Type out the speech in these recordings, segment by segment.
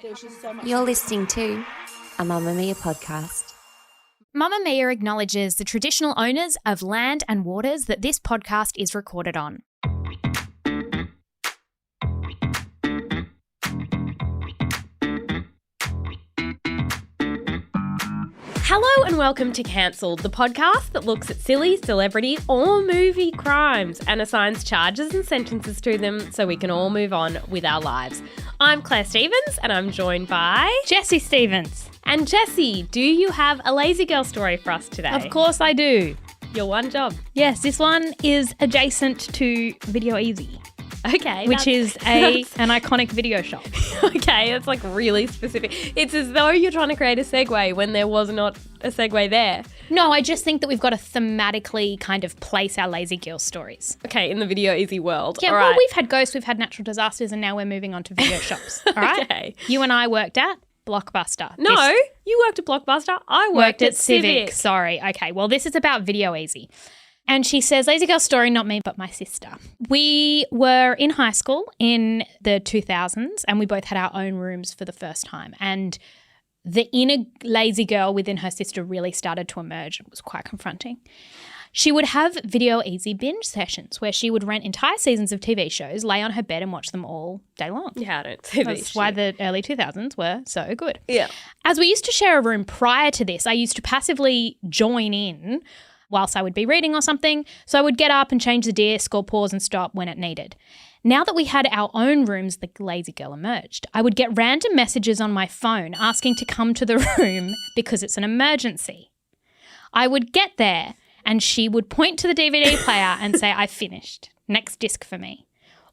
There's just so much. You're listening to a Mamamia podcast. Mamamia acknowledges the traditional owners of land and waters that this podcast is recorded on. Hello and welcome to Cancelled, the podcast that looks at silly, celebrity or movie crimes and assigns charges and sentences to them so we can all move on with our lives. I'm Claire Stevens and I'm joined by Jessie Stevens. And Jessie, do you have a lazy girl story for us today? Of course I do. Your one job. Yes, this one is adjacent to Video Easy. Okay. Which is an iconic video shop. Okay, it's like really specific. It's as though you're trying to create a segue when there was not a segue there. No, I just think that we've got to thematically kind of place our lazy girl stories. Okay, in the Video Easy world. Yeah, all well, right. we've had ghosts, we've had natural disasters, and now we're moving on to video shops. All right? Okay. You and I worked at Blockbuster. No, you worked at Blockbuster. I worked at Civic. Sorry. Okay, well, this is about Video Easy. And she says, lazy girl story, not me, but my sister. We were in high school in the 2000s and we both had our own rooms for the first time. And the inner lazy girl within her sister really started to emerge. It was quite confronting. She would have Video Easy binge sessions where she would rent entire seasons of TV shows, lay on her bed and watch them all day long. Yeah, I don't see this. That's why the early 2000s were so good. Yeah. As we used to share a room prior to this, I used to passively join in whilst I would be reading or something. So I would get up and change the disc or pause and stop when it needed. Now that we had our own rooms, the lazy girl emerged. I would get random messages on my phone asking to come to the room because it's an emergency. I would get there and she would point to the DVD player and say, I finished. Next disc for me.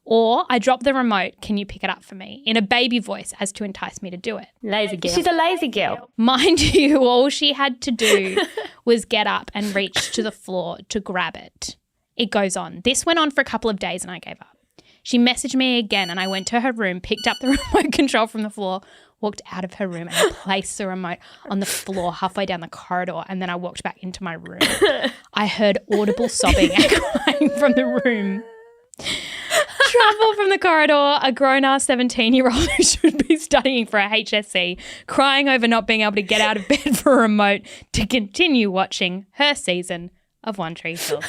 Or I drop the remote, can you pick it up for me? In a baby voice as to entice me to do it. Lazy girl. She's a lazy girl. Mind you, all she had to do was get up and reach to the floor to grab it. It goes on. This went on for a couple of days and I gave up. She messaged me again and I went to her room, picked up the remote control from the floor, walked out of her room and I placed the remote on the floor halfway down the corridor and then I walked back into my room. I heard audible sobbing echoing from the room. Travel from the corridor, a grown-ass 17-year-old who should be studying for a HSC, crying over not being able to get out of bed for a remote to continue watching her season of One Tree Hill.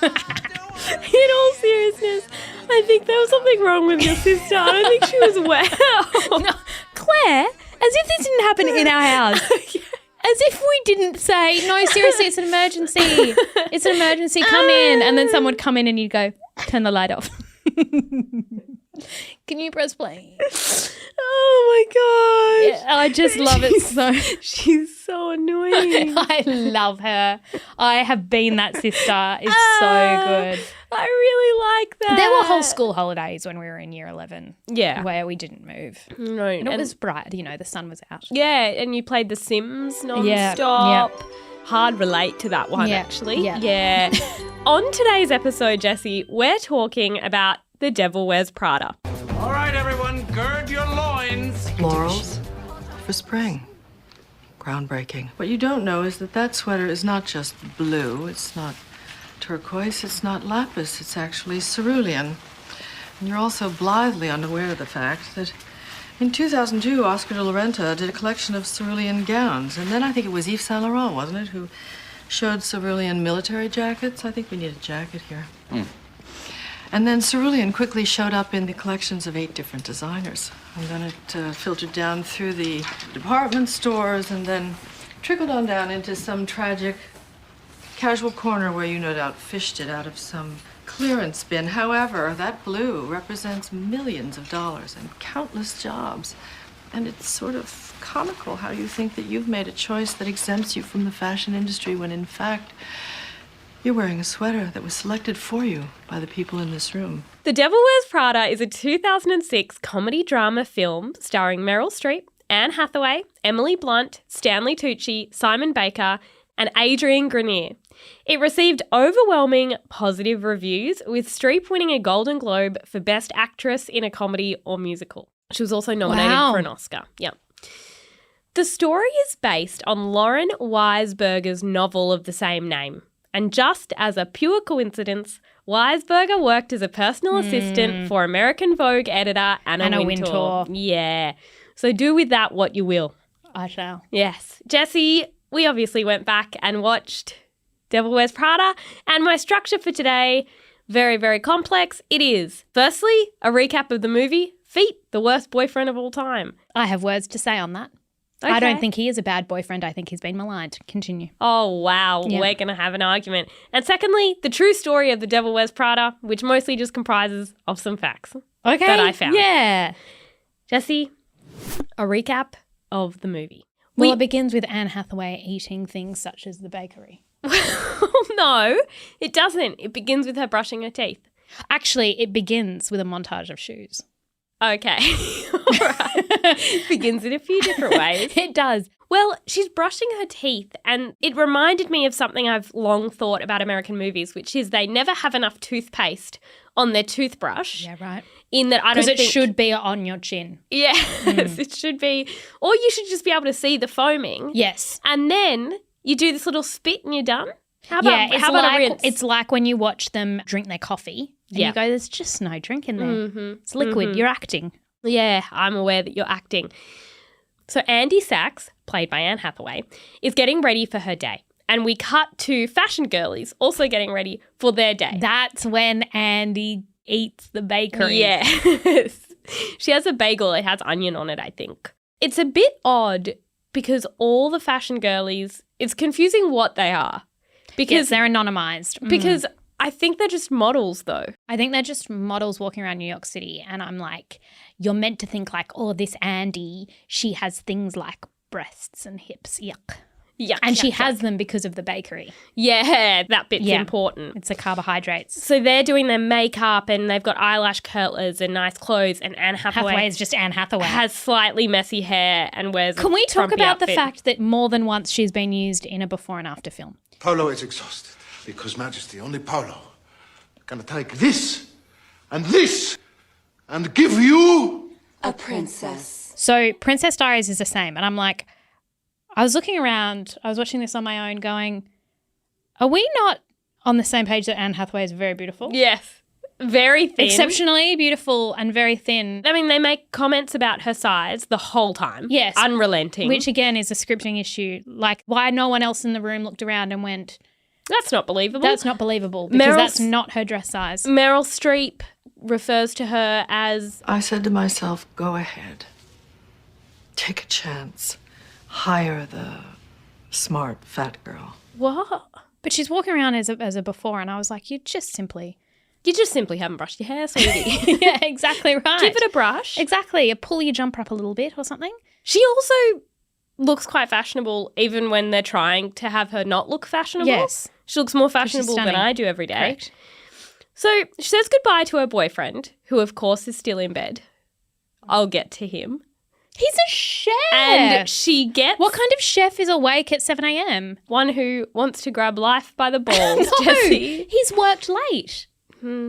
In all seriousness, I think there was something wrong with your sister. I don't think she was well. No, Claire, as if this didn't happen in our house. As if we didn't say, no, seriously, it's an emergency. It's an emergency, come in. And then someone would come in and you'd go, turn the light off. Can you press play? Oh my gosh. Yeah, I just love it so. She's so annoying. I love her. I have been that sister. It's so good. I really like that. There were whole school holidays when we were in year 11. Yeah. Where we didn't move. No. And it was bright, the sun was out. Yeah, and you played The Sims non-stop. Yeah. Hard relate to that one, Yeah. actually. Yeah. On today's episode, Jessie, we're talking about The Devil Wears Prada. All right, everyone, gird your loins. Laurels for spring. Groundbreaking. What you don't know is that that sweater is not just blue, it's not turquoise, it's not lapis, it's actually cerulean. And you're also blithely unaware of the fact that in 2002, Oscar de la Renta did a collection of cerulean gowns. And then I think it was Yves Saint Laurent, wasn't it, who showed cerulean military jackets? I think we need a jacket here. And then cerulean quickly showed up in the collections of 8 different designers. And then it filtered down through the department stores and then trickled on down into some tragic casual corner where you no doubt fished it out of some clearance bin. However, that blue represents millions of dollars and countless jobs. And it's sort of comical how you think that you've made a choice that exempts you from the fashion industry when in fact you're wearing a sweater that was selected for you by the people in this room. The Devil Wears Prada is a 2006 comedy drama film starring Meryl Streep, Anne Hathaway, Emily Blunt, Stanley Tucci, Simon Baker, and Adrian Grenier. It received overwhelming positive reviews, with Streep winning a Golden Globe for Best Actress in a Comedy or Musical. She was also nominated for an Oscar. Yeah. The story is based on Lauren Weisberger's novel of the same name. And just as a pure coincidence, Weisberger worked as a personal assistant for American Vogue editor Anna Wintour. Yeah. So do with that what you will. I shall. Yes. Jessie, we obviously went back and watched Devil Wears Prada, and my structure for today, very, very complex. It is, firstly, a recap of the movie, Feet, the worst boyfriend of all time. I have words to say on that. Okay. I don't think he is a bad boyfriend. I think he's been maligned. Continue. Oh, wow. Yeah. We're going to have an argument. And secondly, the true story of The Devil Wears Prada, which mostly just comprises of some facts Okay. that I found. Yeah. Jessie, a recap of the movie. Well, it begins with Anne Hathaway eating things such as the bakery. No, it doesn't. It begins with her brushing her teeth. Actually, it begins with a montage of shoes. Okay. All right. Begins in a few different ways. It does. Well, she's brushing her teeth, and it reminded me of something I've long thought about American movies, which is they never have enough toothpaste on their toothbrush. Yeah, right. In that I don't Because think... it should be on your chin. Yes, it should be. Or you should just be able to see the foaming. Yes. And then you do this little spit and you're done. How about, it's how about like, a rinse? It's like when you watch them drink their coffee and Yeah. you go, there's just no drink in there. Mm-hmm. It's liquid. You're acting. Yeah, I'm aware that you're acting. So Andy Sachs, played by Anne Hathaway, is getting ready for her day. And we cut to fashion girlies also getting ready for their day. That's when Andy eats the bakery. Yes. She has a bagel. It has onion on it, I think. It's a bit odd because all the fashion girlies, it's confusing what they are. Because Because they're anonymized. because I think they're just models, though. I think they're just models walking around New York City. And I'm like, you're meant to think like, oh, this Andy, she has things like breasts and hips. Yuck. Yuck, And she yuck, has yuck. them because of the bakery. Yeah, that bit's Yeah. important. It's the carbohydrates. So they're doing their makeup and they've got eyelash curlers and nice clothes, and Anne Hathaway is just Anne Hathaway. has slightly messy hair and wears Can we talk frumpy about the outfit. fact that more than once she's been used in a before and after film? Polo is exhausted because Majesty, only Polo can take this and give you A princess. So Princess Diaries is the same. And I'm like, I was looking around, I was watching this on my own going, are we not on the same page that Anne Hathaway is very beautiful? Yes, very thin. Exceptionally beautiful and very thin. I mean, they make comments about her size the whole time. Yes. Unrelenting. Which again is a scripting issue. Like why no one else in the room looked around and went, that's not believable. that's not believable because Meryl's- that's not her dress size. Meryl Streep refers to her as I said to myself, go ahead. Take a chance. Hire the smart fat girl. what? But she's walking around as a before and I was like, you just simply haven't brushed your hair, sweetie. yeah, exactly right. Give it a brush. Exactly. Pull your jumper up a little bit or something. She also looks quite fashionable even when they're trying to have her not look fashionable. Yes. She looks more fashionable than stunning. I do every day. Correct. So she says goodbye to her boyfriend, who of course is still in bed. I'll get to him. He's a chef. And she gets What kind of chef is awake at 7 a.m.? one who wants to grab life by the balls, Jessie. He's worked late.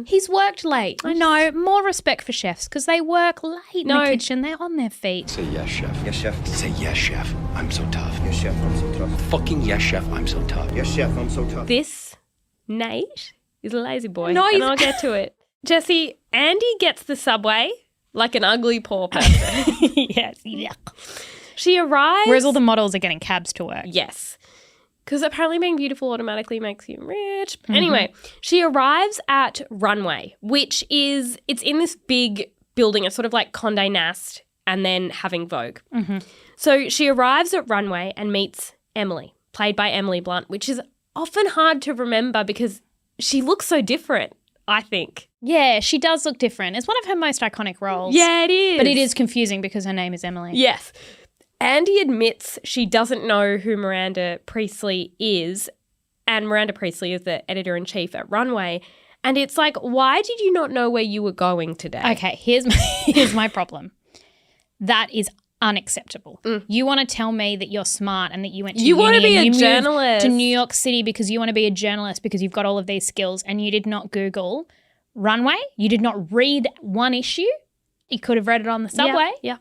He's worked late. I know. More respect for chefs because they work late in No. the kitchen. They're on their feet. Say yes, chef. Yes, chef. Say yes, chef. I'm so tough. Yes, chef. I'm so tough. Fucking yes, chef. I'm so tough. Yes, chef. I'm so tough. This Nate is a lazy boy. No, and he's- I'll get to it. Jessie, Andy gets the subway like an ugly poor person. Yes. Yuck. She arrives. Whereas all the models are getting cabs to work. Yes. Because apparently being beautiful automatically makes you rich. Anyway, she arrives at Runway, which is, it's in this big building. It's sort of like Condé Nast and then having Vogue. So she arrives at Runway and meets Emily, played by Emily Blunt, which is often hard to remember because she looks so different, I think. Yeah, she does look different. It's one of her most iconic roles. Yeah, it is. But it is confusing because her name is Emily. Yes. Andy admits she doesn't know who Miranda Priestley is, and Miranda Priestley is the editor-in-chief at Runway. And it's like, why did you not know where you were going today? Okay, here's my problem. That is unacceptable. You want to tell me that you're smart and that you went to You wanna uni be and a you moved journalist. to New York City because you want to be a journalist because you've got all of these skills and you did not Google Runway. You did not read one issue. You could have read it on the subway. Yeah.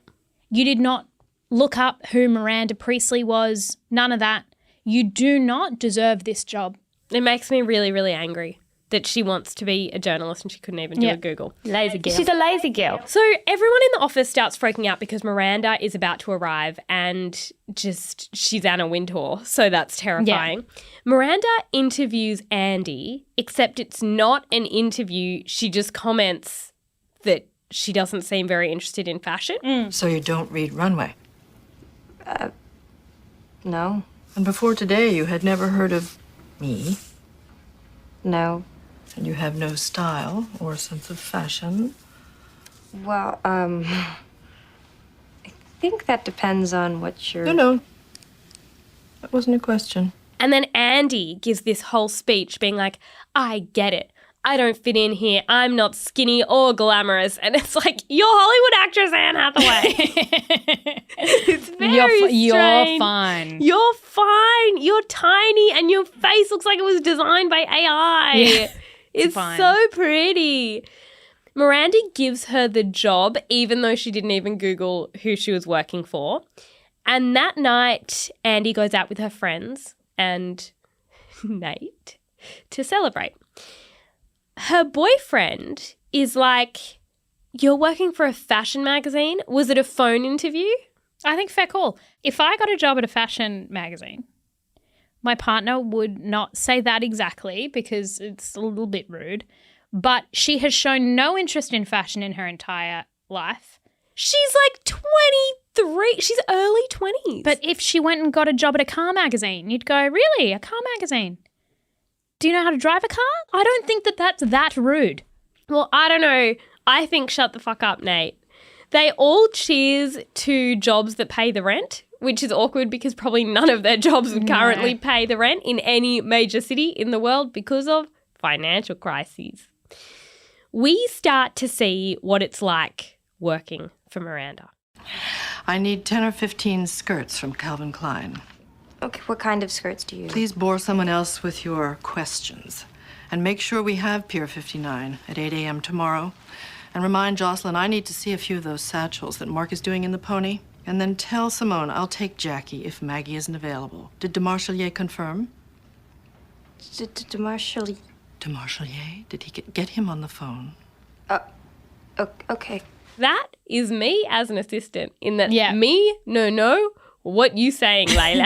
You did not look up who Miranda Priestley was. None of that. You do not deserve this job. It makes me really, really angry. that she wants to be a journalist and she couldn't even do a Google. Lazy girl. She's a lazy girl. So everyone in the office starts freaking out because Miranda is about to arrive and she's Anna Wintour, so that's terrifying. Yeah. Miranda interviews Andy, except it's not an interview. She just comments that she doesn't seem very interested in fashion. So you don't read Runway? No. And before today, you had never heard of me? No. And you have no style or sense of fashion? Well, I think that depends on what you're... No. That wasn't a question. And then Andy gives this whole speech being like, I get it. I don't fit in here. I'm not skinny or glamorous. And it's like, you're Hollywood actress Anne Hathaway. It's very strange. You're fine. You're fine. You're tiny and your face looks like it was designed by AI. Yeah, it's fine. So pretty. Miranda gives her the job even though she didn't even Google who she was working for. And that night, Andy goes out with her friends and Nate to celebrate. Her boyfriend is like, you're working for a fashion magazine? Was it a phone interview? I think fair call. If I got a job at a fashion magazine, my partner would not say that exactly because it's a little bit rude, but she has shown no interest in fashion in her entire life. She's like 23. She's early 20s. But if she went and got a job at a car magazine, you'd go, really? A car magazine? Do you know how to drive a car? I don't think that that's that rude. Well, I don't know. I think shut the fuck up, Nate. They all cheers to jobs that pay the rent, which is awkward because probably none of their jobs would currently pay the rent in any major city in the world because of financial crises. We start to see what it's like working for Miranda. I need 10 or 15 skirts from Calvin Klein. Okay, what kind of skirts do you... Please bore someone else with your questions. And make sure we have Pier 59 at 8 a.m. tomorrow. And remind Jocelyn I need to see a few of those satchels that Mark is doing in the Pony. And then tell Simone I'll take Jackie if Maggie isn't available. Did de Marchelier confirm? De Marchelier? De Marchelier? Did he get him on the phone? Okay. That is me as an assistant in that no, what you saying, Layla?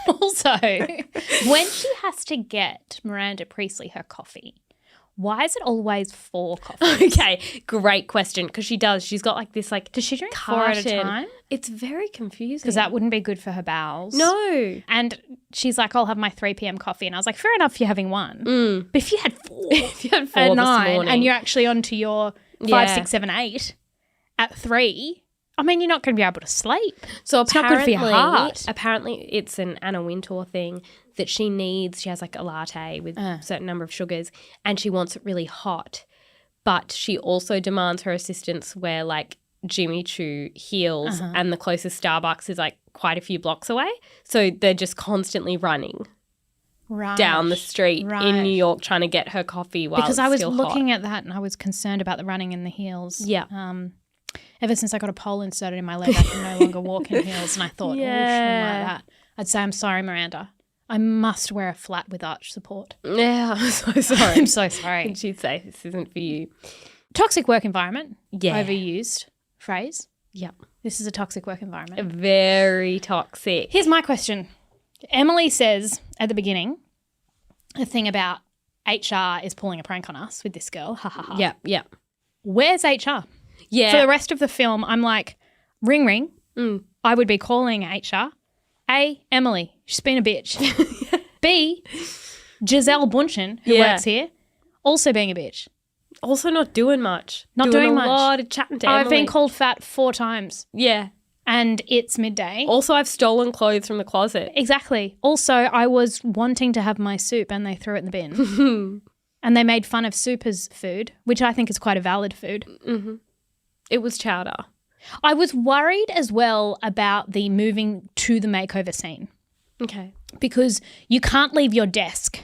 Also, when she has to get Miranda Priestley her coffee, why is it always 4 coffees? Okay, great question because she does. She's got like this like... Does she drink 4 at a time? It's very confusing. Because that wouldn't be good for her bowels. No. And she's like, I'll have my 3 p.m. coffee. And I was like, fair enough, you're having 1. But if you had 4, if you had 4 at this 9 morning. and you're actually on to your 5, 6, 7, 8 at 3... I mean, you're not going to be able to sleep. So it's not good for your heart. Apparently, it's an Anna Wintour thing that she needs. She has like a latte with a certain number of sugars and she wants it really hot. But she also demands her assistants wear like Jimmy Choo heels and the closest Starbucks is like quite a few blocks away. So they're just constantly running down the street in New York trying to get her coffee while because it's I was still looking hot. at that and I was concerned about the running in the heels. Yeah. Ever since I got a pole inserted in my leg, I can no longer walk in heels. And I thought, shouldn't like that. I'd say, I'm sorry, Miranda. I must wear a flat with arch support. Yeah, I'm so sorry. I'm so sorry. And she'd say, this isn't for you. Toxic work environment. Yeah. Overused phrase. Yeah. This is a toxic work environment. Very toxic. Here's my question. Emily says at the beginning a thing about HR is pulling a prank on us with this girl. Ha ha ha. Yeah, yeah. Where's HR? Yeah. For the rest of the film, I'm like, ring, ring. I would be calling HR. A, Emily, she's been a bitch. B, Giselle Bunchen, who works here, also being a bitch. Also not doing much. Not doing much. a lot of chatting to Emily. I've been called fat 4 times. Yeah. And it's midday. Also, I've stolen clothes from the closet. Exactly. Also, I was wanting to have my soup and they threw it in the bin. And they made fun of soup as food, which I think is quite a valid food. Mm-hmm. It was chowder. I was worried as well about the moving to the makeover scene. Okay. Because you can't leave your desk.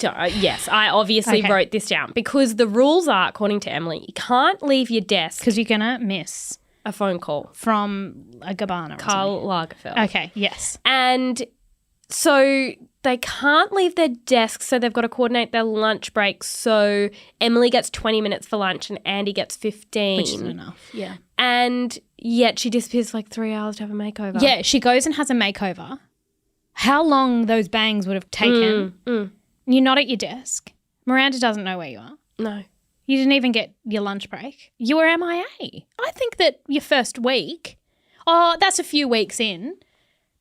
Yes, I obviously wrote this down because the rules are, according to Emily, you can't leave your desk. Because you're going to miss a phone call. From a Gabbana. Karl Lagerfeld. Okay, yes. And so they can't leave their desks, so they've got to coordinate their lunch breaks. So Emily gets 20 minutes for lunch and Andy gets 15. Which isn't enough, yeah. And yet she disappears for like 3 hours to have a makeover. Yeah, she goes and has a makeover. How long those bangs would have taken. You're not at your desk. Miranda doesn't know where you are. No. You didn't even get your lunch break. You were MIA. I think that your first week, that's a few weeks in,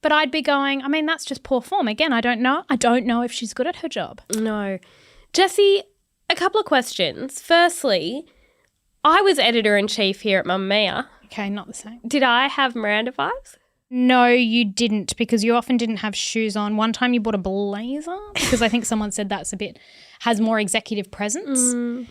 but I'd be going, I mean, that's just poor form. Again, I don't know. I don't know if she's good at her job. No. Jessie, a couple of questions. Firstly, I was editor-in-chief here at Mamamia. Okay, not the same. Did I have Miranda vibes? No, you didn't, because you often didn't have shoes on. One time you bought a blazer because I think someone said that's has more executive presence.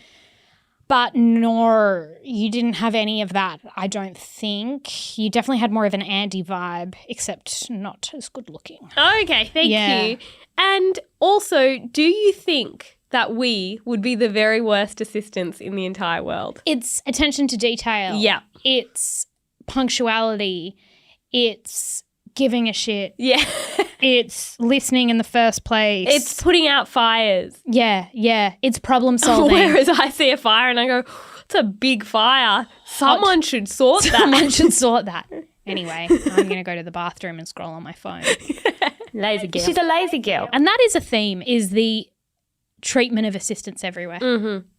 But no, you didn't have any of that, I don't think. You definitely had more of an Andy vibe, except not as good looking. Okay, thank you. And also, do you think that we would be the very worst assistants in the entire world? It's attention to detail. Yeah. It's punctuality. It's giving a shit. Yeah. It's listening in the first place. It's putting out fires. Yeah. It's problem solving. Whereas I see a fire and I go, it's a big fire. Someone should sort that. Someone should sort that. Anyway, I'm going to go to the bathroom and scroll on my phone. Lazy girl. She's a lazy girl. And that is a theme, is the treatment of assistants everywhere.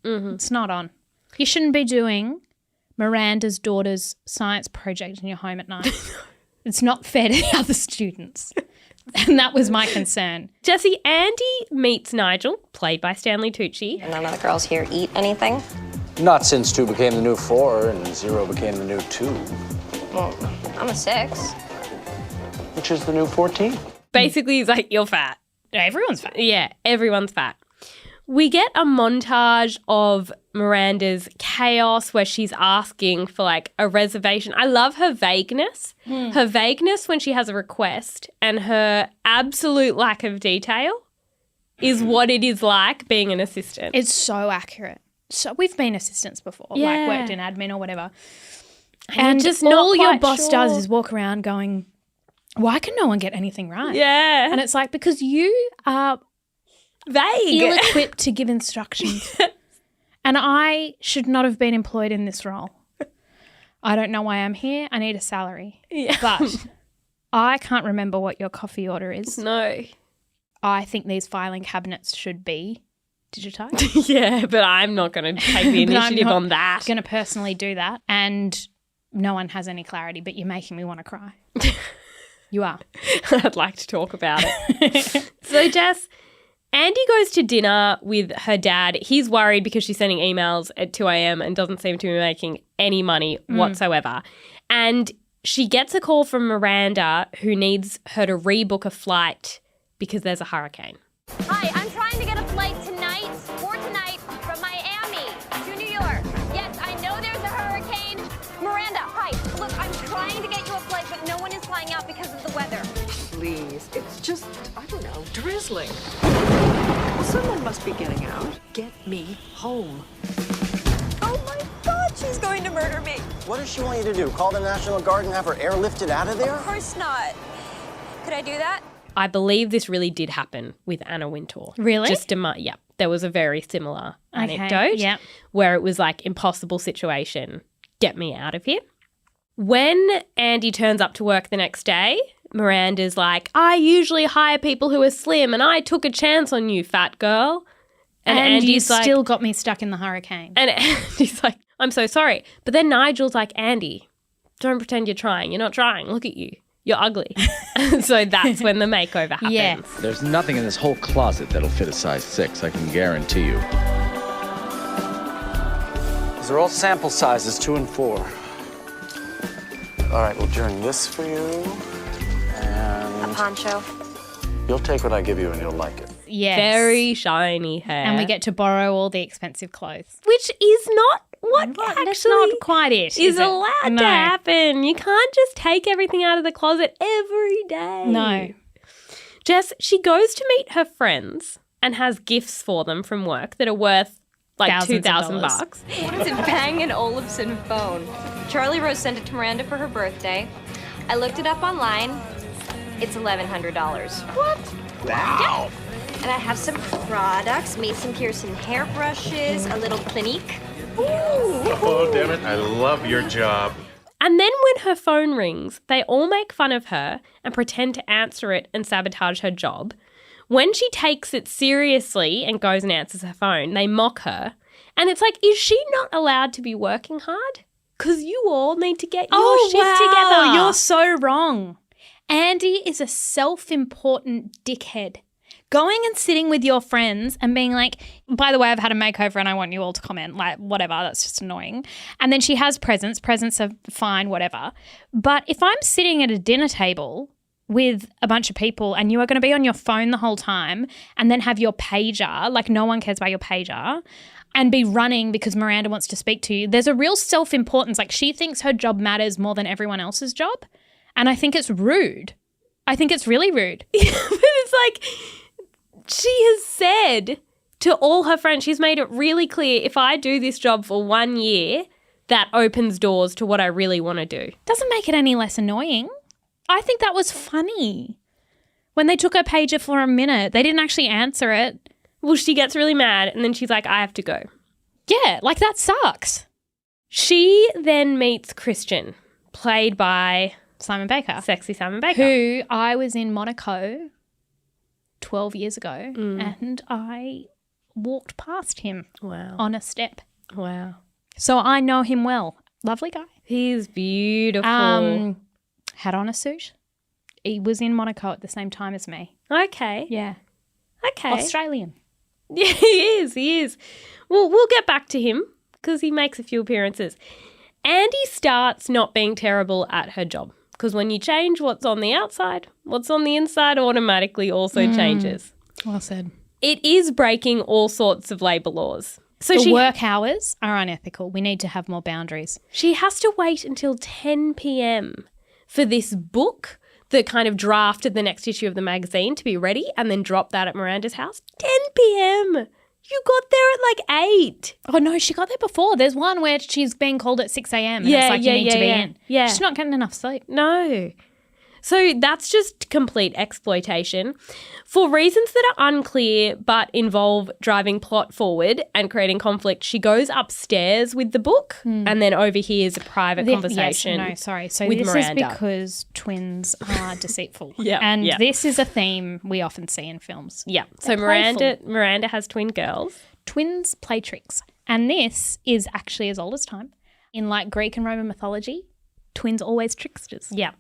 It's not on. You shouldn't be doing Miranda's daughter's science project in your home at night. It's not fair to the other students. And that was my concern. Jessie, Andy meets Nigel, played by Stanley Tucci. None of the girls here eat anything? Not since 2 became the new 4 and 0 became the new 2. Well, I'm a 6. Which is the new 14. Basically, he's like, you're fat. Everyone's fat. Yeah, everyone's fat. We get a montage of Miranda's chaos where she's asking for like a reservation. I love her vagueness. Her vagueness when she has a request and her absolute lack of detail is what it is like being an assistant. It's so accurate. So we've been assistants before, like worked in admin or whatever. And just all not your quite boss sure. does is walk around going, why can no one get anything right? Yeah. And it's like, because you are vague. ill-equipped to give instructions. And I should not have been employed in this role. I don't know why I'm here. I need a salary. Yeah. But I can't remember what your coffee order is. No. I think these filing cabinets should be digitised. Yeah, but I'm not going to take the But I'm initiative not on that. going to personally do that. And no one has any clarity, but you're making me want to cry. You are. I'd like to talk about it. So, Jess, Andy goes to dinner with her dad. He's worried because she's sending emails at 2 a.m. and doesn't seem to be making any money whatsoever. And she gets a call from Miranda, who needs her to rebook a flight because there's a hurricane. Hi, I'm trying to get a flight for tonight from Miami to New York. Yes, I know there's a hurricane. Miranda, hi. Look, I'm trying to get you a flight, but no one is flying out because of the weather. Please, it's just, I don't know, drizzling. Well, someone must be getting out. Get me home. Oh my God, she's going to murder me. What does she want you to do? Call the National Guard and have her airlifted out of there? Of course not. Could I do that? I believe this really did happen with Anna Wintour. Really? Yeah. There was a very similar anecdote where it was like, impossible situation, get me out of here. When Andy turns up to work the next day, Miranda's like, I usually hire people who are slim and I took a chance on you, fat girl. And Andy's you like, still got me stuck in the hurricane. and Andy's like, I'm so sorry. But then Nigel's like, Andy, don't pretend you're trying. You're not trying. Look at you. You're ugly. So that's when the makeover happens. Yeah. There's nothing in this whole closet that'll fit a size 6, I can guarantee you. These are all sample sizes, 2 and 4. All right, we'll turn this for you. And A poncho. you'll take what I give you and you'll like it. Yes. Very shiny hair. And we get to borrow all the expensive clothes. Which is not what That's actually not quite it. is it? allowed No. to happen. You can't just take everything out of the closet every day. No. Jess, she goes to meet her friends and has gifts for them from work that are worth like Thousands of $2,000. dollars. It's a Bang & Olufsen phone. Charlie Rose sent it to Miranda for her birthday. I looked it up online. It's $1,100. What? Wow. And I have some products, Mason Pearson hairbrushes, a little Clinique. Oh, damn it. I love your job. And then when her phone rings, they all make fun of her and pretend to answer it and sabotage her job. When she takes it seriously and goes and answers her phone, they mock her. And it's like, is she not allowed to be working hard? Because you all need to get your shit together. You're so wrong. Andy is a self-important dickhead. Going and sitting with your friends and being like, by the way, I've had a makeover and I want you all to comment, like, whatever, that's just annoying. And then she has presents. Presents are fine, whatever. But if I'm sitting at a dinner table with a bunch of people and you are going to be on your phone the whole time and then have your pager, like no one cares about your pager, and be running because Miranda wants to speak to you, there's a real self-importance. Like she thinks her job matters more than everyone else's job. And I think it's rude. I think it's really rude. But it's like, she has said to all her friends, she's made it really clear, if I do this job for 1 year, that opens doors to what I really want to do. Doesn't make it any less annoying. I think that was funny. When they took her pager for a minute, they didn't actually answer it. Well, she gets really mad and then she's like, I have to go. Yeah, like that sucks. She then meets Christian, played by Simon Baker. Sexy Simon Baker. Who I was in Monaco 12 years ago and I walked past him on a step. Wow. So I know him well. Lovely guy. He's beautiful. Had on a suit. He was in Monaco at the same time as me. Okay. Yeah. Okay. Australian. Yeah, he is. Well, we'll get back to him because he makes a few appearances. Andy starts not being terrible at her job because when you change what's on the outside, what's on the inside automatically also changes. Well said. It is breaking all sorts of labour laws. So the work hours are unethical. We need to have more boundaries. She has to wait until 10 p.m. for this book, the kind of draft of the next issue of the magazine, to be ready and then drop that at Miranda's house. 10 p.m. You got there at like 8. Oh, no, she got there before. There's one where she's being called at 6 a.m. and it's like you need to be in. Yeah. She's not getting enough sleep. No. So that's just complete exploitation. For reasons that are unclear but involve driving plot forward and creating conflict, she goes upstairs with the book and then overhears a private conversation. So with this Miranda. is because twins are deceitful. Yeah. This is a theme we often see in films. Yeah. So Miranda has twin girls. Twins play tricks. And this is actually as old as time. In like Greek and Roman mythology, twins are always tricksters. Yeah.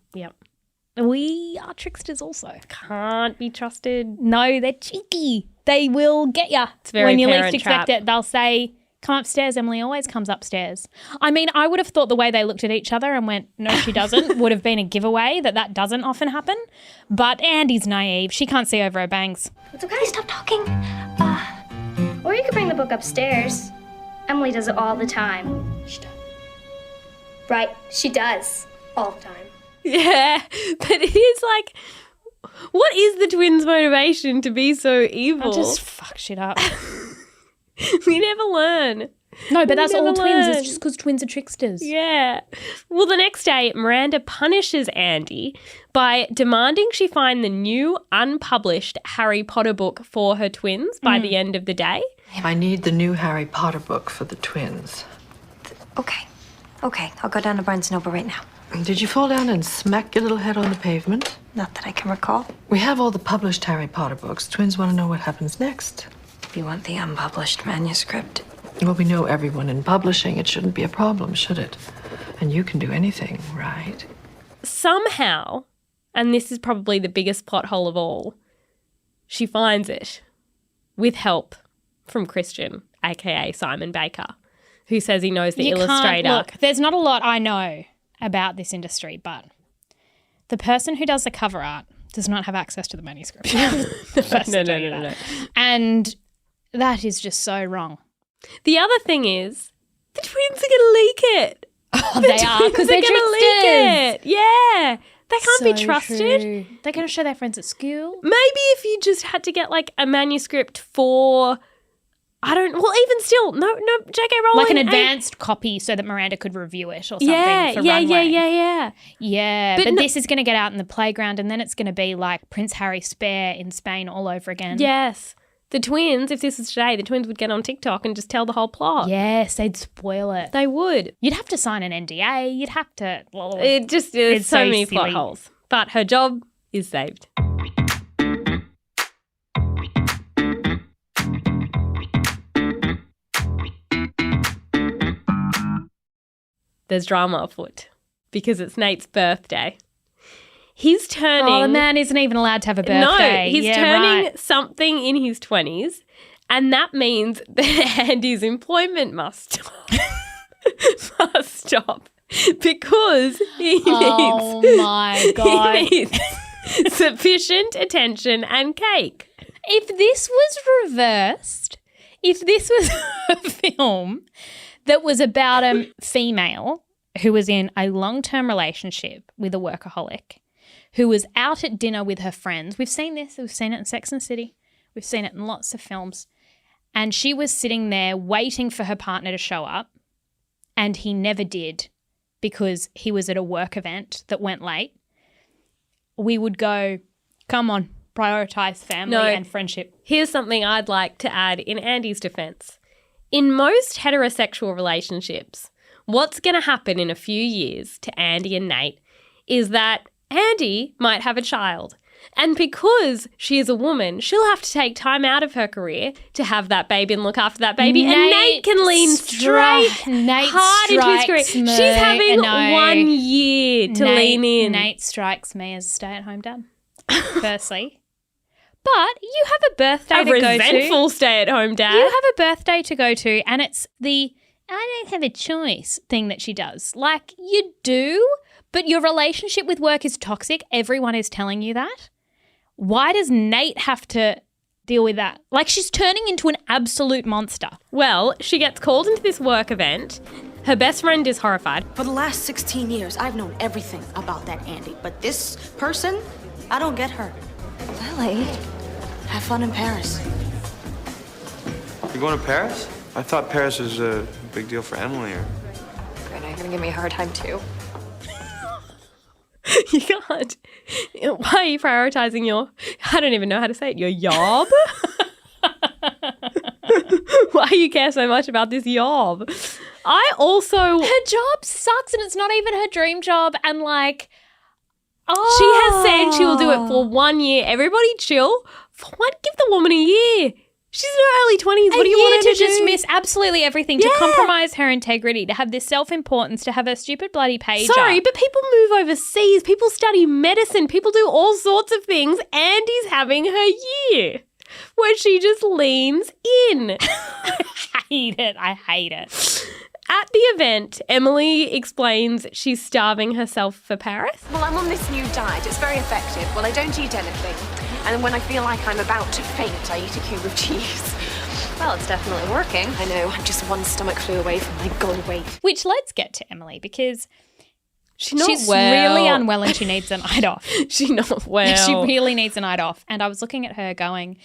We are tricksters also. Can't be trusted. No, they're cheeky. They will get you. It's very when you Parent least expect Trap. it. They'll say, come upstairs. Emily always comes upstairs. I mean, I would have thought the way they looked at each other and went, no, she doesn't, would have been a giveaway that doesn't often happen. But Andy's naive. She can't see over her bangs. It's okay, stop talking. Or you could bring the book upstairs. Emily does it all the time. She does. Right, she does. All the time. Yeah, but it is like, what is the twins' motivation to be so evil? I'll just fuck shit up. We never learn. No, but that's all never twins. learn. It's just because twins are tricksters. Yeah. Well, the next day, Miranda punishes Andy by demanding she find the new unpublished Harry Potter book for her twins by the end of the day. I need the new Harry Potter book for the twins. Okay, I'll go down to Barnes & Noble right now. Did you fall down and smack your little head on the pavement? Not that I can recall. We have all the published Harry Potter books. Twins want to know what happens next. You want the unpublished manuscript? Well, we know everyone in publishing. It shouldn't be a problem, should it? And you can do anything, right? Somehow, and this is probably the biggest plot hole of all, she finds it with help from Christian, aka Simon Baker, who says he knows the illustrator. Look, there's not a lot I know about this industry, but the person who does the cover art does not have access to the manuscript. No. And that is just so wrong. The other thing is, the twins are going to leak it. Oh, they are, because they're going to leak it. Yeah. They can't be trusted. True. They're going to show their friends at school. Maybe if you just had to get like a manuscript for even still, no, J.K. Rowling. Like an advanced copy so that Miranda could review it or something for yeah, Runway. Yeah, but no- this is going to get out in the playground and then it's going to be like Prince Harry Spare in Spain all over again. Yes. The twins, if this was today, the twins would get on TikTok and just tell the whole plot. Yes, they'd spoil it. They would. You'd have to sign an NDA. You'd have to. Well, It's so many plot silly. holes. But her job is saved. There's drama afoot because it's Nate's birthday. He's turning... Oh, the man isn't even allowed to have a birthday. No, he's Yeah, turning right. something in his 20s, and that means that Andy's employment must stop because he Oh needs... my God. He needs sufficient attention and cake. If this was reversed, if this was a film that was about a female who was in a long-term relationship with a workaholic, who was out at dinner with her friends. We've seen this. We've seen it in Sex and the City. We've seen it in lots of films. And she was sitting there waiting for her partner to show up, and he never did because he was at a work event that went late. We would go, come on, prioritise family and friendship. Here's something I'd like to add in Andy's defence. In most heterosexual relationships, what's going to happen in a few years to Andy and Nate is that Andy might have a child. And because she is a woman, she'll have to take time out of her career to have that baby and look after that baby. And Nate can lean hard into his career. She's having 1 year to lean in. Nate strikes me as a stay-at-home dad, firstly. But you have a birthday to go to. A resentful stay-at-home dad. You have a birthday to go to, and it's the I don't have a choice thing that she does. Like, you do, but your relationship with work is toxic. Everyone is telling you that. Why does Nate have to deal with that? Like, she's turning into an absolute monster. Well, she gets called into this work event. Her best friend is horrified. For the last 16 years, I've known everything about that Andy. But this person, I don't get her. Lily. Have fun in Paris. You going to Paris? I thought Paris was a big deal for Emily. Or... Great, now you're gonna give me a hard time too. You can't. Why are you prioritising your, I don't even know how to say it, your yob? Why do you care so much about this yob? I also... Her job sucks and it's not even her dream job, and like... Oh. She has said she will do it for 1 year. Everybody chill. For one, give the woman a year. She's in her early 20s. What do you want her to just do? miss absolutely everything, to compromise her integrity, to have this self-importance, to have her stupid bloody pager. Sorry, but people move overseas. People study medicine. People do all sorts of things. Andy's having her year where she just leans in. I hate it. I hate it. At the event, Emily explains she's starving herself for Paris. Well, I'm on this new diet. It's very effective. Well, I don't eat anything. And when I feel like I'm about to faint, I eat a cube of cheese. Well, it's definitely working. I know. I'm just one stomach flu away from my goal weight. Which, let's get to Emily, because she's really unwell and she needs a night off. She's not well. She really needs a night off. And I was looking at her going...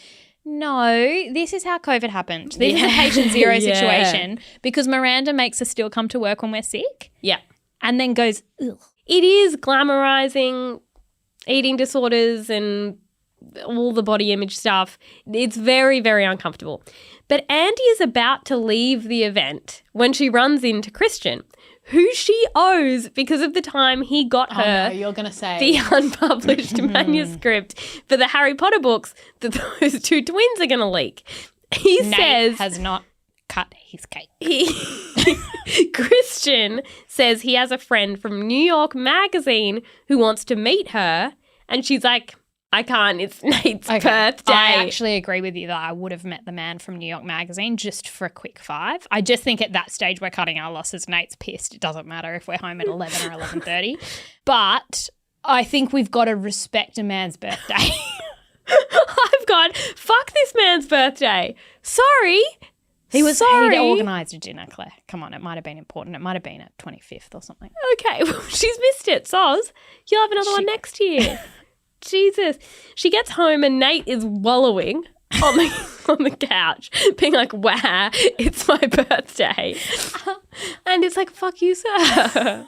No, this is how COVID happened. This is a patient zero situation because Miranda makes us still come to work when we're sick. Yeah. And then goes, ugh. It is glamorizing eating disorders and all the body image stuff. It's very, very uncomfortable. But Andy is about to leave the event when she runs into Christian, who she owes because of the time he got her you're gonna say the unpublished manuscript for the Harry Potter books that those two twins are going to leak. He Nate says... has not cut his cake. Christian says he has a friend from New York Magazine who wants to meet her, and she's like... I can't. It's Nate's birthday. I actually agree with you that I would have met the man from New York Magazine just for a quick five. I just think at that stage we're cutting our losses. Nate's pissed. It doesn't matter if we're home at 11 or 11:30. But I think we've got to respect a man's birthday. I've got, fuck this man's birthday. Sorry. He'd organised a dinner, Claire. Come on, it might have been important. It might have been at 25th or something. Okay, well, she's missed it, Soz. You'll have another one next year. Jesus. She gets home and Nate is wallowing on the couch, being like, wow, it's my birthday. And it's like, fuck you, sir. I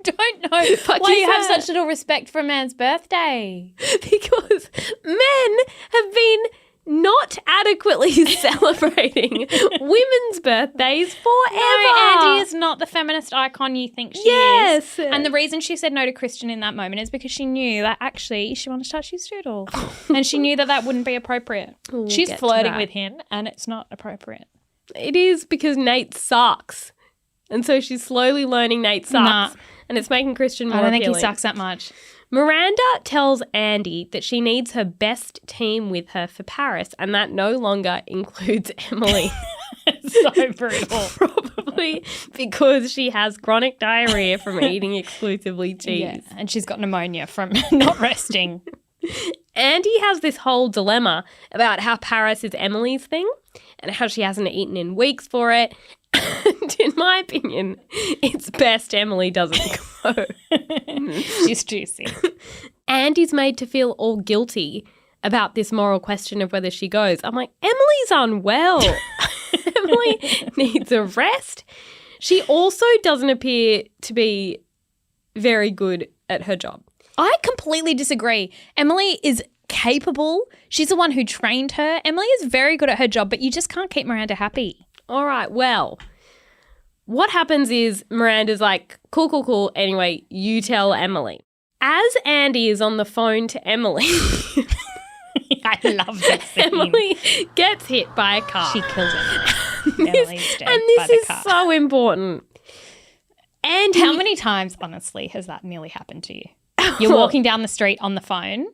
don't know Fuck why you have sir. such little respect for a man's birthday. Because men have been not adequately celebrating women's birthdays forever. No, Andy is not the feminist icon you think she is. And the reason she said no to Christian in that moment is because she knew that actually she wanted to touch his strudel. And she knew that that wouldn't be appropriate. She's get to flirting that. with him and it's not appropriate. It is because Nate sucks. And so she's slowly learning Nate sucks. Nah. And it's making Christian more I don't think he appealing. sucks that much. Miranda tells Andy that she needs her best team with her for Paris, and that no longer includes Emily. So brutal. Probably because she has chronic diarrhea from eating exclusively cheese. Yeah, and she's got pneumonia from not resting. Andy has this whole dilemma about how Paris is Emily's thing and how she hasn't eaten in weeks for it. And in my opinion, it's best Emily doesn't go. She's juicy. Andy's made to feel all guilty about this moral question of whether she goes. I'm like, Emily's unwell. Emily needs a rest. She also doesn't appear to be very good at her job. I completely disagree. Emily is capable. She's the one who trained her. Emily is very good at her job, but you just can't keep Miranda happy. All right, well, what happens is Miranda's like, cool. Anyway, you tell Emily. As Andy is on the phone to Emily, I love this scene. Emily gets hit by a car. She kills it. This is so important. And how many times, honestly, has that nearly happened to you? You're walking down the street on the phone,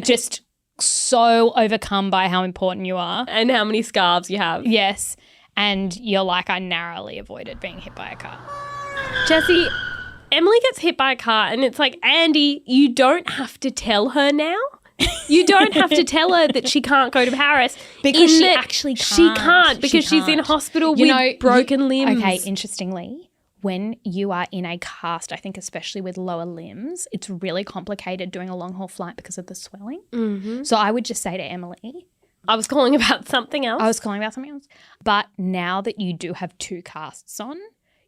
just so overcome by how important you are. And how many scarves you have. Yes. And you're like, I narrowly avoided being hit by a car. Jesse, Emily gets hit by a car and it's like, Andy, you don't have to tell her now. You don't have to tell her that she can't go to Paris. Because she actually can't. She can't because she's in hospital with broken limbs. Okay, interestingly, when you are in a cast, I think especially with lower limbs, it's really complicated doing a long-haul flight because of the swelling. Mm-hmm. So I would just say to Emily, I was calling about something else. But now that you do have 2 casts on,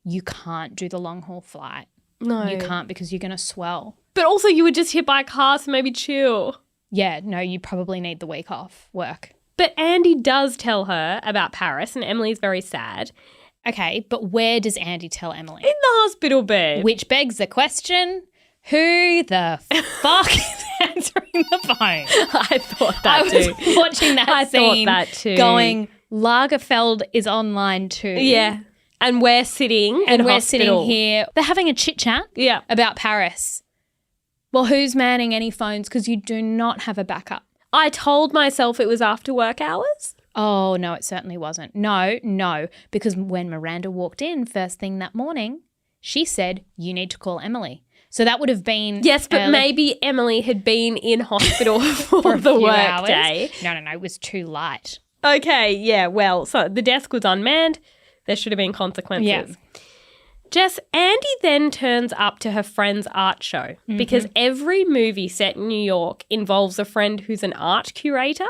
you can't do the long-haul flight. No. You can't because you're going to swell. But also you were just hit by a car, so maybe chill. Yeah, no, you probably need the week off work. But Andy does tell her about Paris and Emily's very sad. Okay, but where does Andy tell Emily? In the hospital bed. Which begs the question, who the fuck is answering the phone? I thought that too. I was watching that scene thought that too. going, Lagerfeld is online too. Yeah. And we're sitting in we're hospital. sitting here. They're having a chit-chat about Paris. Well, who's manning any phones? Because you do not have a backup. I told myself it was after work hours. Oh, no, it certainly wasn't. No, because when Miranda walked in first thing that morning, she said, you need to call Emily. So that would have been... Yes, but maybe Emily had been in hospital for the work day. No, it was too light. Okay, yeah, well, so the desk was unmanned. There should have been consequences. Yeah. Jess, Andy then turns up to her friend's art show because every movie set in New York involves a friend who's an art curator.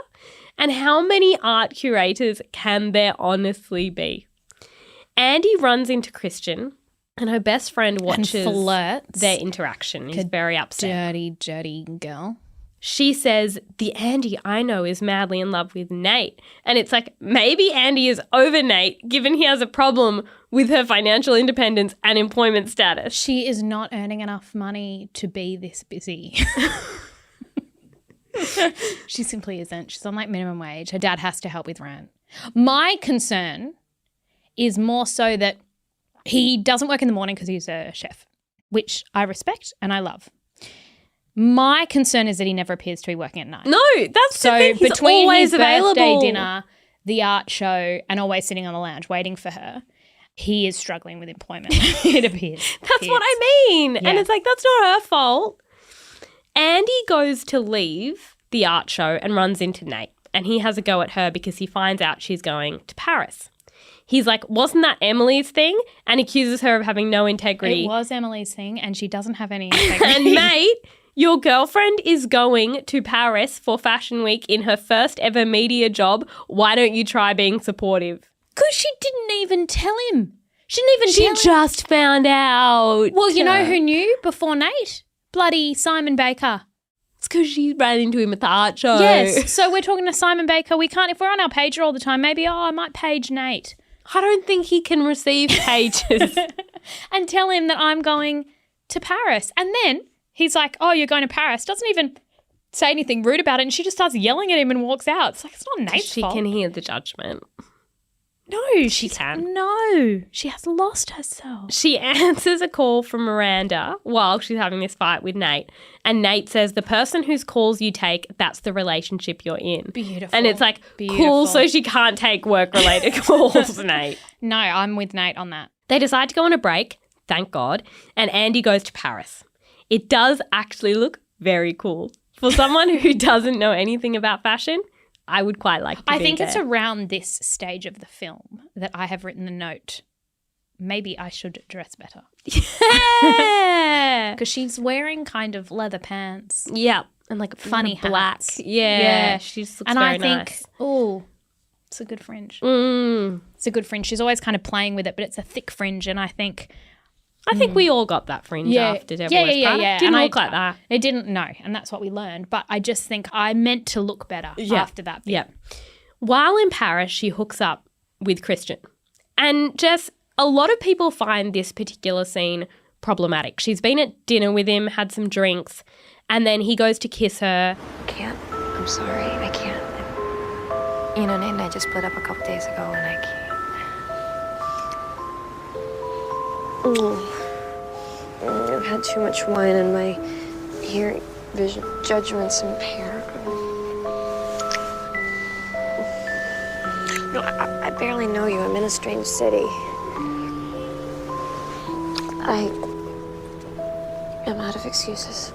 And how many art curators can there honestly be? Andy runs into Christian and her best friend watches and flirts. Their interaction. He's very upset. Dirty girl. She says, the Andy I know is madly in love with Nate. And it's like, maybe Andy is over Nate, given he has a problem with her financial independence and employment status. She is not earning enough money to be this busy. She simply isn't. She's on like minimum wage. Her dad has to help with rent. My concern is more so that he doesn't work in the morning because he's a chef, which I respect and I love. My concern is that he never appears to be working at night. No, that's so the thing. He's between always his available. birthday dinner, the art show, and always sitting on the lounge waiting for her, he is struggling with employment. It appears. That's what I mean. Yeah. And it's like, that's not her fault. Andy goes to leave the art show and runs into Nate. And he has a go at her because he finds out she's going to Paris. He's like, wasn't that Emily's thing? And accuses her of having no integrity. It was Emily's thing and she doesn't have any integrity. And mate, Your girlfriend is going to Paris for Fashion Week in her first ever media job. Why don't you try being supportive? Because she didn't even tell him. She didn't even tell him. She just found out. Well, you know who knew before Nate? Bloody Simon Baker. It's because she ran into him at the art show. Yes. So we're talking to Simon Baker. We can't, if we're on our pager all the time, maybe, I might page Nate. I don't think he can receive pages. And tell him that I'm going to Paris. And then he's like, oh, you're going to Paris. Doesn't even say anything rude about it. And she just starts yelling at him and walks out. It's like, it's not Nate's fault. She can hear the judgment. No, she can. No, she has lost herself. She answers a call from Miranda while she's having this fight with Nate. And Nate says, the person whose calls you take, that's the relationship you're in. Beautiful. And it's like, cool, so she can't take work-related calls, Nate. No, I'm with Nate on that. They decide to go on a break, thank God, and Andy goes to Paris. It does actually look very cool. For someone who doesn't know anything about fashion, I would quite like to be I think there. it's around this stage of the film that I have written the note, maybe I should dress better. Yeah. Because she's wearing kind of leather pants. Yeah. And like funny black. hats. Yeah. She just looks and very I think, nice. oh, it's a good fringe. It's a good fringe. She's always kind of playing with it, but it's a thick fringe. And I think we all got that fringe after Devil Wears Prada. Yeah. Didn't and look like that. It didn't, no. And that's what we learned. But I just think I meant to look better after that bit. Yeah. While in Paris, she hooks up with Christian. And Jess, a lot of people find this particular scene problematic. She's been at dinner with him, had some drinks, and then he goes to kiss her. Can't. I'm sorry. I can't. You know, Nate and I just split up a couple days ago, and I can't. I've had too much wine, and my hearing, vision, judgment's impaired. No, I barely know you. I'm in a strange city. I am out of excuses.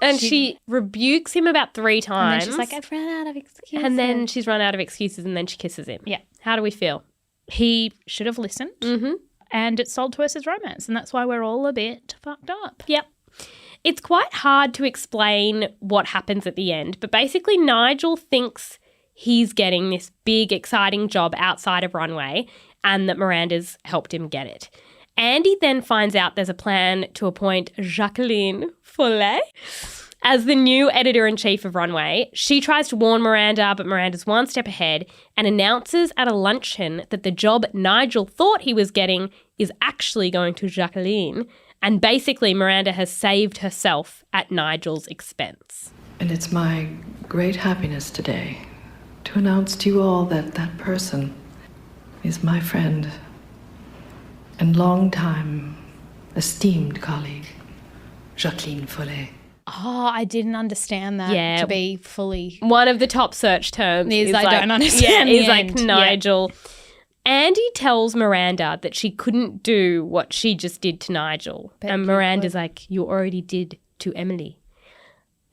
And she rebukes him about 3 times. And then she's like, I've run out of excuses. And then she's run out of excuses and then she kisses him. Yeah. How do we feel? He should have listened. Mm-hmm. And it sold to us as romance. And that's why we're all a bit fucked up. Yep. It's quite hard to explain what happens at the end. But basically Nigel thinks he's getting this big, exciting job outside of Runway and that Miranda's helped him get it. Andy then finds out there's a plan to appoint Jacqueline Follet as the new editor-in-chief of Runway. She tries to warn Miranda, but Miranda's one step ahead and announces at a luncheon that the job Nigel thought he was getting is actually going to Jacqueline. And basically Miranda has saved herself at Nigel's expense. And it's my great happiness today to announce to you all that that person is my friend and long-time esteemed colleague, Jacqueline Follet. Oh, I didn't understand that to be fully... One of the top search terms is I like, don't understand is the like end. Nigel. Andy tells Miranda that she couldn't do what she just did to Nigel. And Miranda's like, you already did to Emily.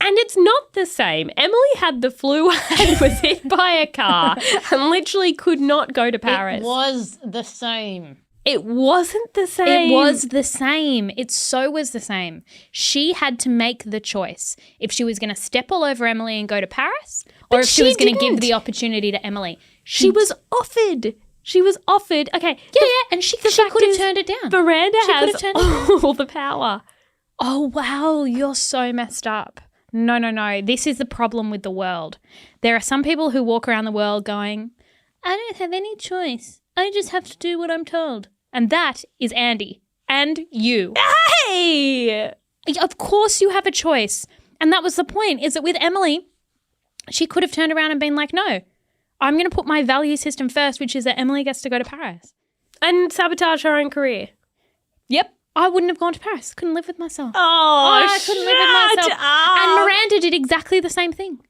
And it's not the same. Emily had the flu and was hit by a car and literally could not go to Paris. It was the same. It wasn't the same. It was the same. It so was the same. She had to make the choice if she was going to step all over Emily and go to Paris or if she was going to give the opportunity to Emily. She was offered. She was offered. Okay. Yeah, and she could have turned it down. Miranda She could has have turned it down. all the power. Oh, wow. You're so messed up. No. This is the problem with the world. There are some people who walk around the world going, I don't have any choice. I just have to do what I'm told. And that is Andy and you. Hey! Of course you have a choice. And that was the point, is that with Emily, she could have turned around and been like, no, I'm going to put my value system first, which is that Emily gets to go to Paris. And sabotage her own career. Yep. I wouldn't have gone to Paris. Couldn't live with myself. I couldn't live with myself. And Miranda did exactly the same thing.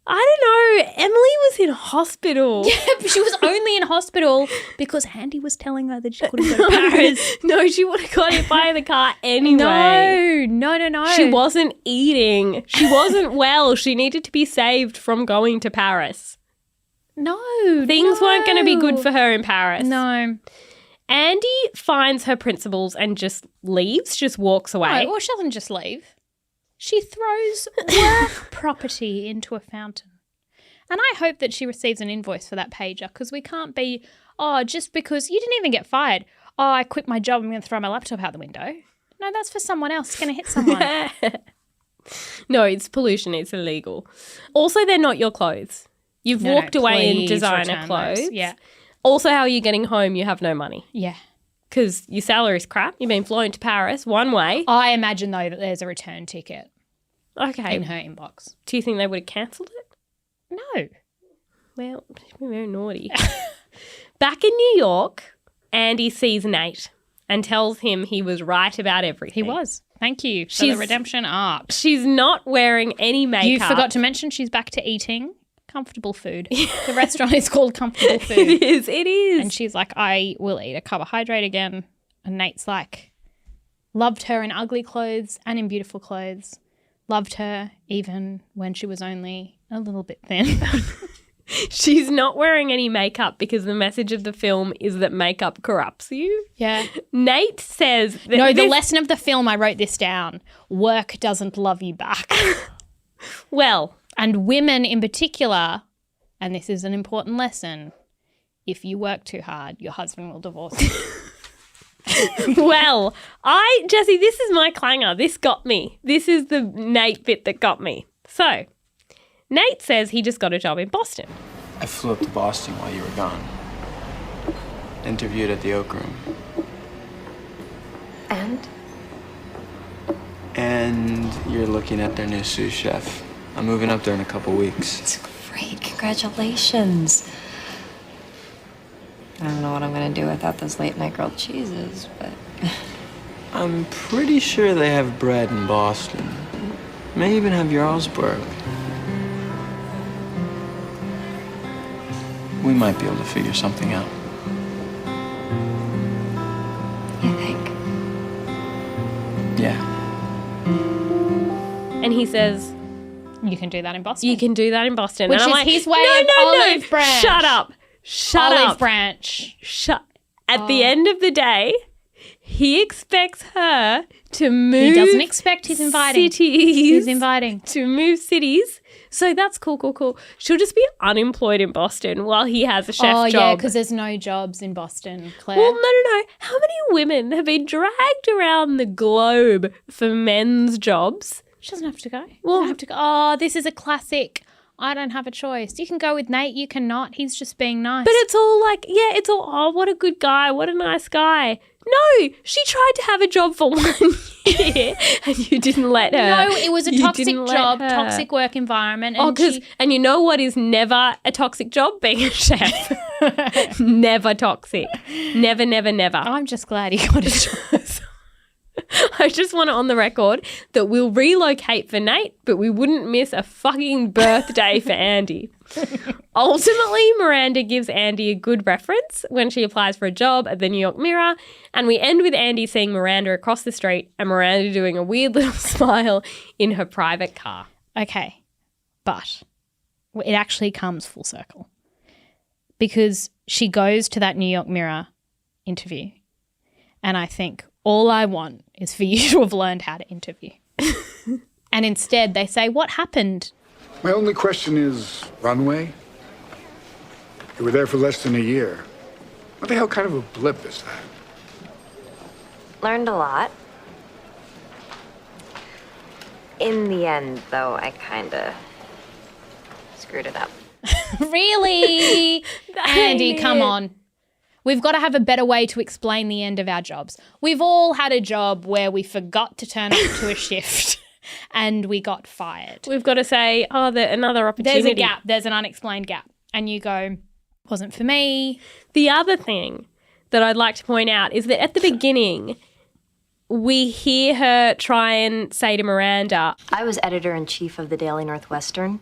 I don't know. Emily was in hospital. Yeah, but she was only in hospital because Andy was telling her that she couldn't go to Paris. No, she would have got hit by the car anyway. No. She wasn't eating. She wasn't well. She needed to be saved from going to Paris. No. Things weren't going to be good for her in Paris. No. Andy finds her principals and just leaves, just walks away. No, well, she doesn't just leave. She throws work property into a fountain. And I hope that she receives an invoice for that pager, because we can't be, just because you didn't even get fired. I quit my job, I'm going to throw my laptop out the window. No, that's for someone else. It's going to hit someone. No, it's pollution. It's illegal. Also, they're not your clothes. You've walked away in designer clothes. Yeah. Also, how are you getting home? You have no money. Yeah. Because your salary's crap. You've been flown to Paris one way. I imagine, though, that there's a return ticket Okay. in her inbox. Do you think they would have cancelled it? No. Well, you're very naughty. Back in New York, Andy sees Nate and tells him he was right about everything. He was. Thank you for the redemption arc. She's not wearing any makeup. You forgot to mention she's back to eating comfortable food. The restaurant is called Comfortable Food. It is. And she's like, I will eat a carbohydrate again. And Nate's like, loved her in ugly clothes and in beautiful clothes. Loved her even when she was only a little bit thin. She's not wearing any makeup because the message of the film is that makeup corrupts you. Yeah. Nate says that No, the lesson of the film, I wrote this down, work doesn't love you back. Well. And women in particular, and this is an important lesson, if you work too hard, your husband will divorce you. Well, Jessie, this is my clanger. This got me. This is the Nate bit that got me. So, Nate says he just got a job in Boston. I flew up to Boston while you were gone. Interviewed at the Oak Room. And you're looking at their new sous chef. I'm moving up there in a couple weeks. It's great. Congratulations. I don't know what I'm going to do without those late night grilled cheeses, but... I'm pretty sure they have bread in Boston. May even have Jarlsberg. We might be able to figure something out. You think? Yeah. And he says, you can do that in Boston. You can do that in Boston. Which and I'm is like, his way of olive branch. Shut up. Shut up. Olive branch. At the end of the day, he expects her to move. He doesn't expect, he's inviting. Cities. He's inviting. To move cities. So that's cool. She'll just be unemployed in Boston while he has a chef job. Oh, yeah, because there's no jobs in Boston, Claire. Well, no. How many women have been dragged around the globe for men's jobs? She doesn't have to go. Well, have to go. Oh, this is a classic. I don't have a choice. You can go with Nate. You cannot. He's just being nice. But it's all like, oh, what a good guy. What a nice guy. No, she tried to have a job for 1 year and you didn't let her. No, it was a toxic job, toxic work environment. And and you know what is never a toxic job? Being a chef. Never toxic. Never. I'm just glad he got a job. I just want it on the record that we'll relocate for Nate, but we wouldn't miss a fucking birthday for Andy. Ultimately, Miranda gives Andy a good reference when she applies for a job at the New York Mirror, and we end with Andy seeing Miranda across the street and Miranda doing a weird little smile in her private car. Okay, but it actually comes full circle because she goes to that New York Mirror interview, and I think, all I want is for you to have learned how to interview. And instead they say, what happened? My only question is, runway? You were there for less than a year. What the hell kind of a blip is that? Learned a lot. In the end, though, I kind of screwed it up. Really? Andy, come on. We've got to have a better way to explain the end of our jobs. We've all had a job where we forgot to turn up to a shift and we got fired. We've got to say, another opportunity. There's a gap. There's an unexplained gap. And you go, wasn't for me. The other thing that I'd like to point out is that at the beginning, we hear her try and say to Miranda, I was editor-in-chief of the Daily Northwestern.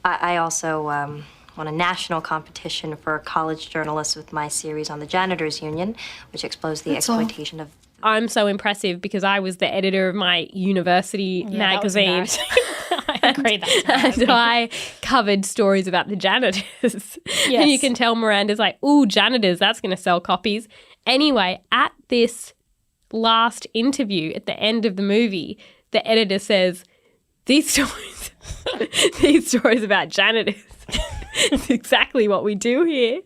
I also won a national competition for college journalists with my series on the Janitors Union, which exposed the exploitation of... I'm so impressive because I was the editor of my university magazine. I agree, that's and I covered stories about the janitors. Yes. And you can tell Miranda's like, ooh, janitors, that's going to sell copies. Anyway, at this last interview at the end of the movie, the editor says, these stories about janitors, it's exactly what we do here.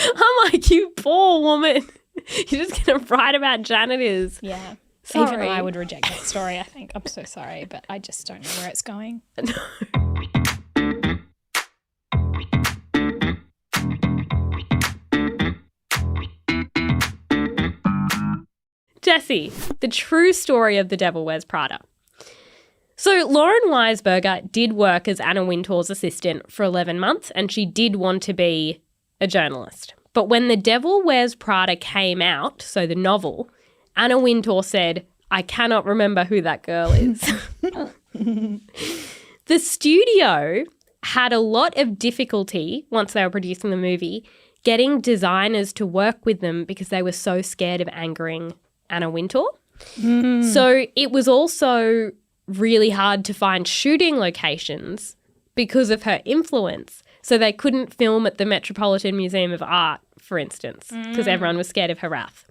I'm like, you poor woman. You're just going to write about janitors. Yeah. Sorry. Even I would reject that story, I think. I'm so sorry, but I just don't know where it's going. Jessie, the true story of The Devil Wears Prada. So Lauren Weisberger did work as Anna Wintour's assistant for 11 months, and she did want to be a journalist. But when The Devil Wears Prada came out, so the novel, Anna Wintour said, I cannot remember who that girl is. The studio had a lot of difficulty, once they were producing the movie, getting designers to work with them because they were so scared of angering Anna Wintour. So it was also really hard to find shooting locations because of her influence. So they couldn't film at the Metropolitan Museum of Art, for instance, because everyone was scared of her wrath.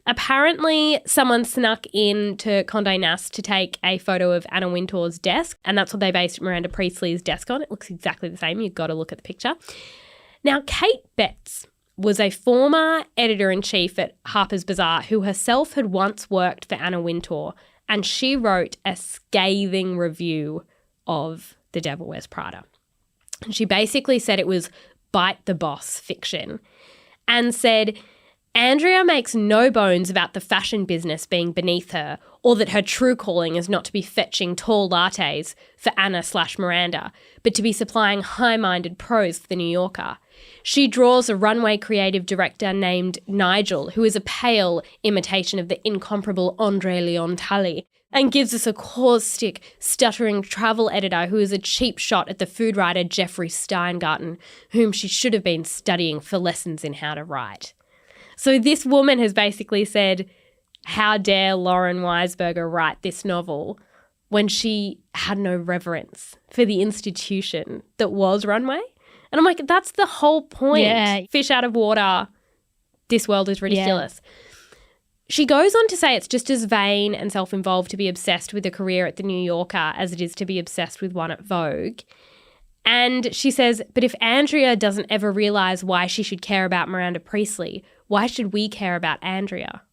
Apparently, someone snuck in to Condé Nast to take a photo of Anna Wintour's desk, and that's what they based Miranda Priestley's desk on. It looks exactly the same. You've got to look at the picture. Now, Kate Betts was a former editor-in-chief at Harper's Bazaar who herself had once worked for Anna Wintour, and she wrote a scathing review of The Devil Wears Prada. And she basically said it was bite the boss fiction and said, Andrea makes no bones about the fashion business being beneath her or that her true calling is not to be fetching tall lattes for Anna/Miranda, but to be supplying high-minded prose for The New Yorker. She draws a runway creative director named Nigel, who is a pale imitation of the incomparable Andre Leon Talley, and gives us a caustic, stuttering travel editor who is a cheap shot at the food writer Jeffrey Steingarten, whom she should have been studying for lessons in how to write. So this woman has basically said, how dare Lauren Weisberger write this novel when she had no reverence for the institution that was Runway? And I'm like, that's the whole point. Yeah. Fish out of water. This world is ridiculous. Yeah. She goes on to say it's just as vain and self-involved to be obsessed with a career at The New Yorker as it is to be obsessed with one at Vogue. And she says, but if Andrea doesn't ever realise why she should care about Miranda Priestley, why should we care about Andrea?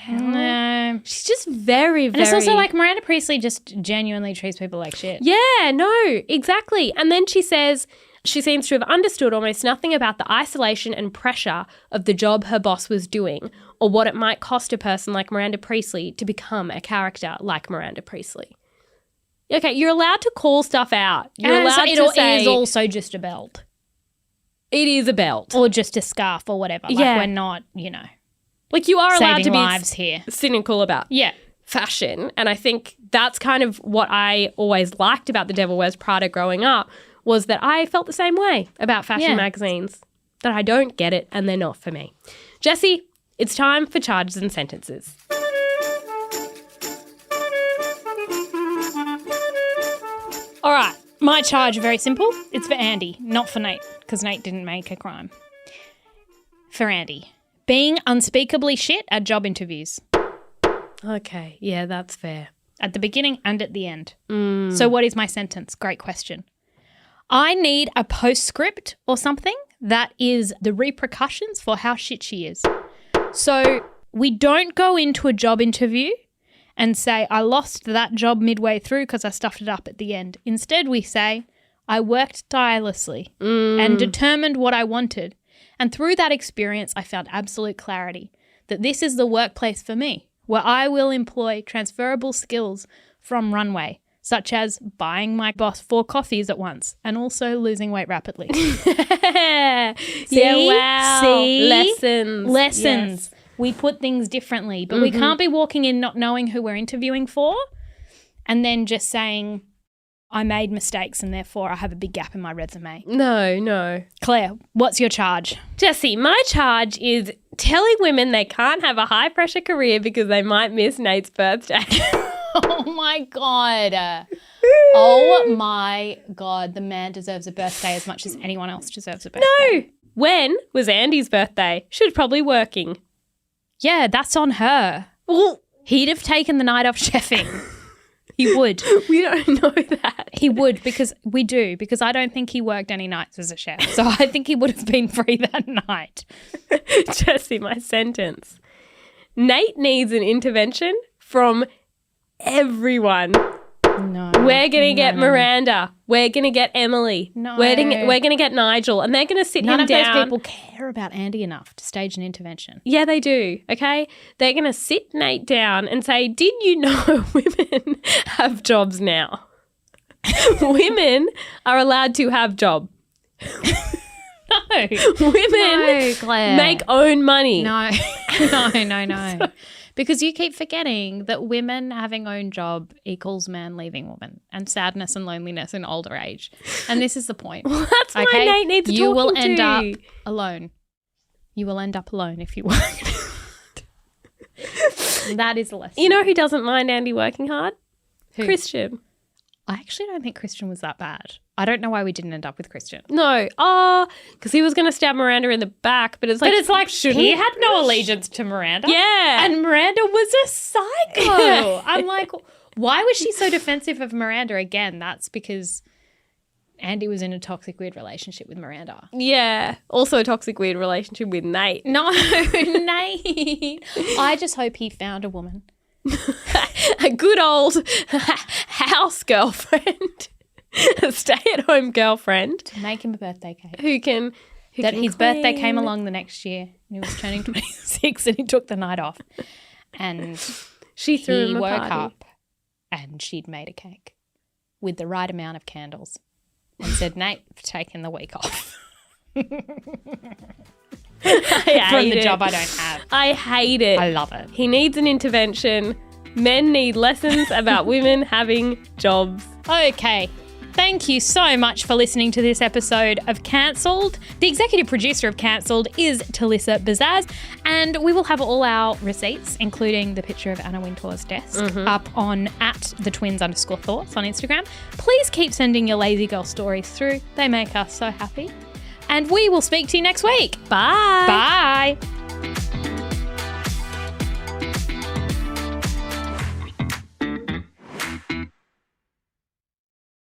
No. She's just very, And it's also like Miranda Priestley just genuinely treats people like shit. Yeah, no, exactly. And then she says she seems to have understood almost nothing about the isolation and pressure of the job her boss was doing or what it might cost a person like Miranda Priestley to become a character like Miranda Priestley. Okay, you're allowed to call stuff out. You're allowed to say... It is also just a belt. It is a belt. Or just a scarf or whatever. Like we're not, Like you are allowed to be lives here. cynical about fashion. And I think that's kind of what I always liked about The Devil Wears Prada growing up was that I felt the same way about fashion magazines, that I don't get it and they're not for me. Jessie, it's time for charges and sentences. All right, my charge, very simple. It's for Andy, not for Nate, because Nate didn't make a crime. For Andy, being unspeakably shit at job interviews. Okay, yeah, that's fair. At the beginning and at the end. So what is my sentence? Great question. I need a postscript or something that is the repercussions for how shit she is. So we don't go into a job interview and say, I lost that job midway through because I stuffed it up at the end. Instead, we say, I worked tirelessly and determined what I wanted. And through that experience, I found absolute clarity that this is the workplace for me, where I will employ transferable skills from Runway, such as buying my boss 4 coffees at once and also losing weight rapidly. See? Lessons. Yes. We put things differently, but we can't be walking in not knowing who we're interviewing for and then just saying, I made mistakes and therefore I have a big gap in my resume. No. Claire, what's your charge? Jessie, my charge is telling women they can't have a high-pressure career because they might miss Nate's birthday. Oh, my God. Oh, my God. The man deserves a birthday as much as anyone else deserves a birthday. No. When was Andy's birthday? She was probably working. Yeah, that's on her. Well, he'd have taken the night off chefing. He would. We don't know that. He would because I don't think he worked any nights as a chef. So I think he would have been free that night. Jesse, my sentence. Nate needs an intervention from everyone. No. We're going to get Miranda. We're going to get Emily. No. We're going to get Nigel. And they're going to sit None him of down. those people care about Andy enough to stage an intervention. Yeah, they do. Okay. They're going to sit Nate down and say, did you know women have jobs now? Women are allowed to have jobs. No. Women Claire. make own money. No. No. Because you keep forgetting that women having own job equals man leaving woman and sadness and loneliness in older age. And this is the point. Well, that's why Nate needs You will talking end to. up alone. You will end up alone if you work. That is the lesson. You know who doesn't mind Andy working hard? Who? Christian. I actually don't think Christian was that bad. I don't know why we didn't end up with Christian. No. Because he was going to stab Miranda in the back, but it's like, shouldn't he had no allegiance to Miranda. Yeah. And Miranda was a psycho. I'm like, why was she so defensive of Miranda? Again, that's because Andy was in a toxic, weird relationship with Miranda. Yeah. Also a toxic, weird relationship with Nate. No, Nate. I just hope he found a woman. A good old house girlfriend. A stay-at-home girlfriend. To make him a birthday cake. Who can his birthday came along the next year and he was turning 26 and he took the night off. And she threw him a woke party. up and she'd made a cake with the right amount of candles and said, Nate, I've taken the week off. From the job I don't have. I hate it. I love it. He needs an intervention. Men need lessons about women having jobs. Okay. Thank you so much for listening to this episode of Cancelled. The executive producer of Cancelled is Talissa Bazaz, and we will have all our receipts, including the picture of Anna Wintour's desk, up on @the_twins_thoughts on Instagram. Please keep sending your lazy girl stories through. They make us so happy. And we will speak to you next week. Bye. Bye.